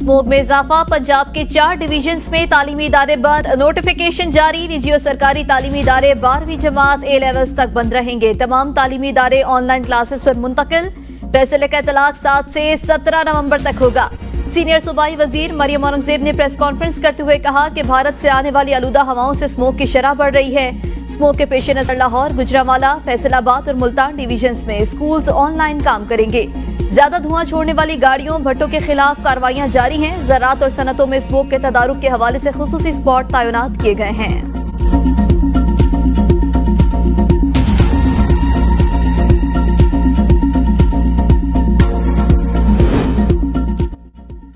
Smoke में इजाफा, पंजाब के 4 डिवीजन्स में तालीमी इदारे बंद, नोटिफिकेशन जारी। निजी और सरकारी तालीमी इदारे 12वीं जमात ए लेवल्स तक बंद रहेंगे। तमाम तालीमी इदारे ऑनलाइन क्लासेस पर मुंतकिल। फैसले का इतलाक 7 से 17 नवंबर तक होगा। सीनियर सूबाई वजीर मरियम औरंगजेब ने प्रेस कॉन्फ्रेंस करते हुए कहा कि भारत से आने वाली आलूदा हवाओं से स्मोक की शरह बढ़ रही है। स्मोक के पेश नजर लाहौर, गुजरांवाला, फैसलाबाद और मुल्तान डिवीजन्स में स्कूल्स ऑनलाइन काम करेंगे। ज्यादा धुआं छोड़ने वाली गाड़ियों, भट्टों के खिलाफ कार्रवाइयां जारी हैं। ज़राअत और सनतों में स्मोक के तदारुक के हवाले से खुसूसी स्पॉट तैनात किए गए हैं।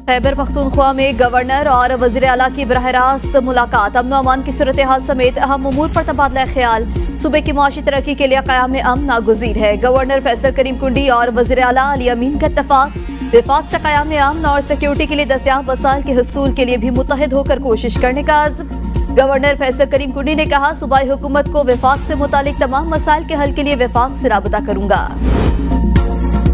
खैबर पख्तूनख्वा में गवर्नर और वज़ीर आला की बराह रास्त मुलाकात। अमन अमान की सूरत हाल समेत अहम उमूर पर तबादला ख्याल। सूबे की मुआशी तरक्की के लिए क़याम अमन नागुज़ीर है। गवर्नर फैसल करीम कुंडी और वज़ीर आला अली अमीन का इत्तफाक। विफाक से क़याम अमन और सिक्योरिटी के लिए दस्तयाब वसाइल के हुसूल के लिए भी मुत्तहिद होकर कोशिश करने का अज़्म। गवर्नर फैसल करीम कुंडी ने कहा, सूबाई हुकूमत को विफाक से मुतालिक तमाम मसाइल के हल के लिए विफाक से राबता करूंगा।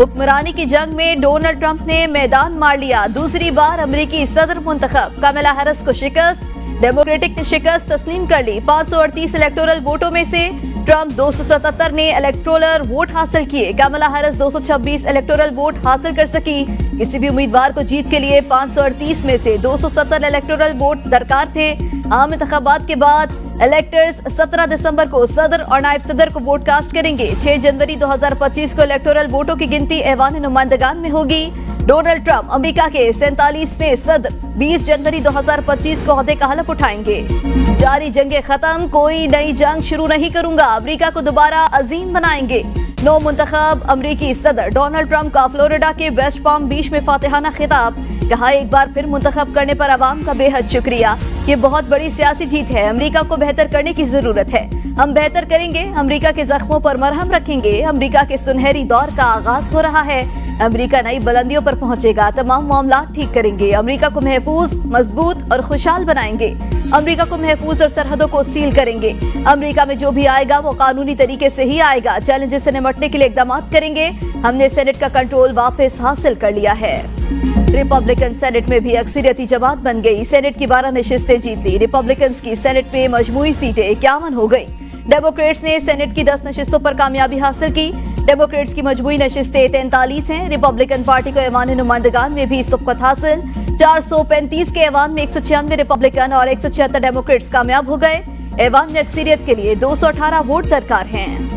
हुक्मरानी की जंग में डोनाल्ड ट्रंप ने मैदान मार लिया। दूसरी बार अमेरिकी सदर मुंतखब, कमला हैरिस को शिकस्त। डेमोक्रेटिक ने शिकस्त तस्लीम कर ली। 538 इलेक्टोरल वोटों में से ट्रंप 277 ने इलेक्टोरल वोट हासिल किए। कमला हैरिस 226 इलेक्टोरल वोट हासिल कर सकी। किसी भी उम्मीदवार को जीत के लिए 538 में से 270 इलेक्टोरल वोट दरकार थे। आम इंतखाबात के बाद इलेक्टर्स 17 दिसंबर को सदर और नायब सदर को वोट कास्ट करेंगे। 6 जनवरी 2025 को इलेक्टोरल वोटों की गिनती ऐवान नुमाइंदगान में होगी। डोनाल्ड ट्रंप अमेरिका के 47वें सदर 20 जनवरी 2025 को ओहदे का हलफ उठाएंगे। जारी जंगे खत्म, कोई नई जंग शुरू नहीं करूंगा, अमेरिका को दोबारा अजीम बनाएंगे। नौ मुंतखब अमेरिकी सदर डोनाल्ड ट्रंप का फ्लोरिडा के वेस्ट पाम बीच में फातिहाना खिताब। कहा, एक बार फिर मुंतखब करने पर अवाम का बेहद शुक्रिया। ये बहुत बड़ी सियासी जीत है। अमेरिका को बेहतर करने की जरूरत है। हम बेहतर करेंगे, अमेरिका के जख्मों पर मरहम रखेंगे। अमेरिका के सुनहरी दौर का आगाज हो रहा है। अमेरिका नई बुलंदियों पर पहुंचेगा। तमाम मामला ठीक करेंगे। अमेरिका को महफूज, मजबूत और खुशहाल बनाएंगे। अमेरिका को महफूज और सरहदों को सील करेंगे। अमेरिका में जो भी आएगा वो कानूनी तरीके से ही आएगा। चैलेंजेस से निपटने के लिए इकदाम करेंगे। हमने सेनेट का कंट्रोल वापस हासिल कर लिया है। रिपब्लिकन सेनेट में भी अक्सरियती जमात बन गई। सेनेट की 12 नशिस्तें जीत ली। रिपब्लिकन की सेनेट में मजमूई सीटें 51 हो गई। डेमोक्रेट्स ने सेनेट की 10 नशिस्तों पर कामयाबी हासिल की। डेमोक्रेट्स की मजमूई नशिस्तें 43 हैं। रिपब्लिकन पार्टी को ऐवान नुमाइंदगान में भी सबकत हासिल। 435 के ऐवान में 196 रिपब्लिकन और 176 डेमोक्रेट्स कामयाब हो गए। ऐवान में अक्सरियत के लिए 218 वोट दरकार हैं।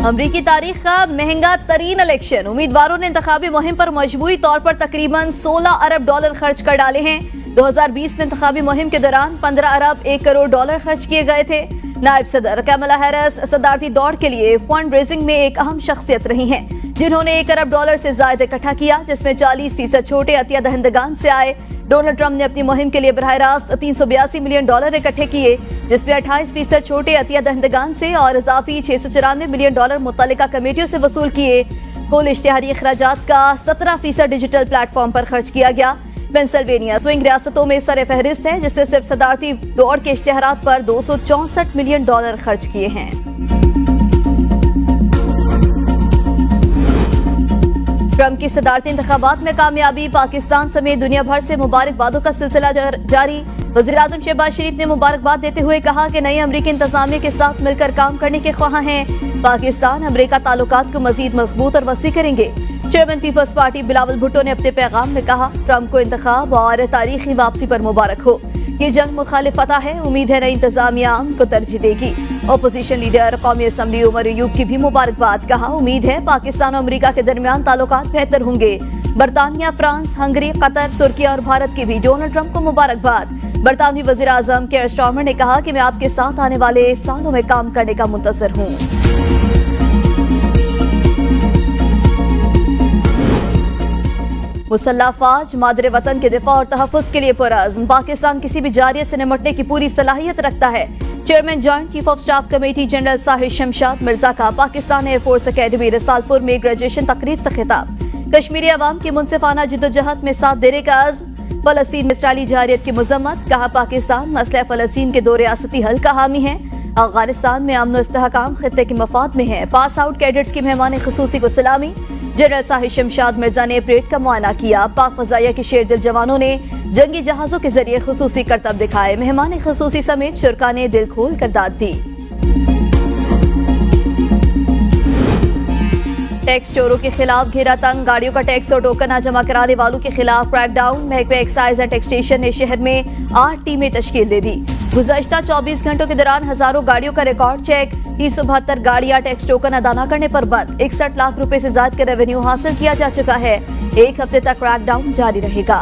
अमरीकी तारीख का महंगा तरीन इलेक्शन। उम्मीदवारों ने इंतखाबी मुहिम पर मजमूई तौर पर तकरीबन $16 अरब खर्च कर डाले हैं। 2020 में इंतखाबी मुहिम के दौरान 15 अरब 1 करोड़ डॉलर खर्च किए गए थे। नायब सदर कमला हैरिस सदारती दौड़ के लिए फंड रेजिंग में एक अहम शख्सियत रही हैं, जिन्होंने $1 अरब से ज्यादा इकट्ठा किया, जिसमें 40% छोटे अतिया दहंदगान से आए। डोनाल्ड ट्रंप ने अपनी मुहिम के लिए बराह रास्त $382 मिलियन इकट्ठे किए, जिसमें 28% छोटे अतिया दहंदगान से और इजाफी $694 मिलियन मुतल्लिका कमेटियों से वसूल किए। कुल इश्तिहारी अखराजात का 17% डिजिटल प्लेटफॉर्म पर खर्च किया गया। पेंसिल्वेनिया स्विंग रियासतों में सर फहरिस्त है, जिससे सिर्फ सदारती दौड़ के इश्तिहारात पर $264 मिलियन खर्च किए हैं। ट्रंप की सदारती इंतखाबात में कामयाबी। पाकिस्तान समेत दुनिया भर से मुबारकबादों का सिलसिला जारी। वज़ीर आज़म शहबाज शरीफ ने मुबारकबाद देते हुए कहा कि नई अमरीकी इंतजामिया के साथ मिलकर काम करने के ख्वाह हैं। पाकिस्तान अमरीका ताल्लुकात को मजीद मजबूत और वसी करेंगे। चेयरमैन पीपल्स पार्टी बिलावल भुट्टो ने अपने पैगाम में कहा, ट्रंप को इंतखाब और तारीखी वापसी पर मुबारक हो। ये जंग मुखालिफ फतह है। उम्मीद है नई इंतजामिया को तरजीह देगी। अपोजिशन लीडर कौमी असम्बली उमर अयूब की भी मुबारकबाद। कहा, उम्मीद है पाकिस्तान और अमरीका के दरमियान ताल्लुकात बेहतर होंगे। बरतानिया, फ्रांस, हंगरी, कतर, तुर्की और भारत की भी डोनाल्ड ट्रंप को मुबारकबाद। बरतानवी वज़ीर आज़म केयर स्टारमर ने कहा कि मैं आपके साथ आने वाले सालों में काम करने का मुंतज़िर हूँ। मुसल्लह अफवाज मादरे वतन के दिफा और तहफ़्फ़ुज़ के लिए पुरअज़्म। पाकिस्तान किसी भी जारियत से निपटने की पूरी सलाहियत रखता है। Chairman joint chief of staff committee general Sahir Shamshad Mirza का पाकिस्तान एयरफोर्स अकेडमी रसालपुर में ग्रेजुएशन तकरीब से खिताब। कश्मीरी अवाम की मुनसिफाना जिद्दोजहद में साथ देने का अज़्म। फ़लस्तीन में इसराइली जारियत की मज़म्मत। कहा, पाकिस्तान मसला फ़लस्तीन के 2 रियासती हल का हामी है। अफ़गानिस्तान में अमन व इस्तेहकाम खित्ते के मफाद में है। पास आउट कैडेट्स की मेहमान ख़ुसूसी को सलामी। जनरल शाहिद शमशाद मिर्जा ने परेड का मुआयना किया। पाक फजाइया के शेरदिल जवानों ने जंगी जहाजों के जरिए खुसूसी करतब दिखाए। मेहमान खुसूसी समेत शुरका ने दिल खोल कर दाद दी। टैक्स चोरों के खिलाफ घेरा तंग, गाड़ियों का टैक्स और टोकन न जमा कराने वालों के खिलाफ क्रैकडाउन। महकमे एक्साइज एंड टैक्सेशन ने शहर में 8 टीमें तश्कील दे दी। गुज़श्ता 24 घंटों के दौरान हजारों गाड़ियों का रिकॉर्ड चेक। 372 गाड़ियां टैक्स टोकन अदा न करने पर बंद। 61 लाख रुपए से ज्यादा का रेवेन्यू हासिल किया जा चुका है। एक हफ्ते तक क्रैकडाउन जारी रहेगा।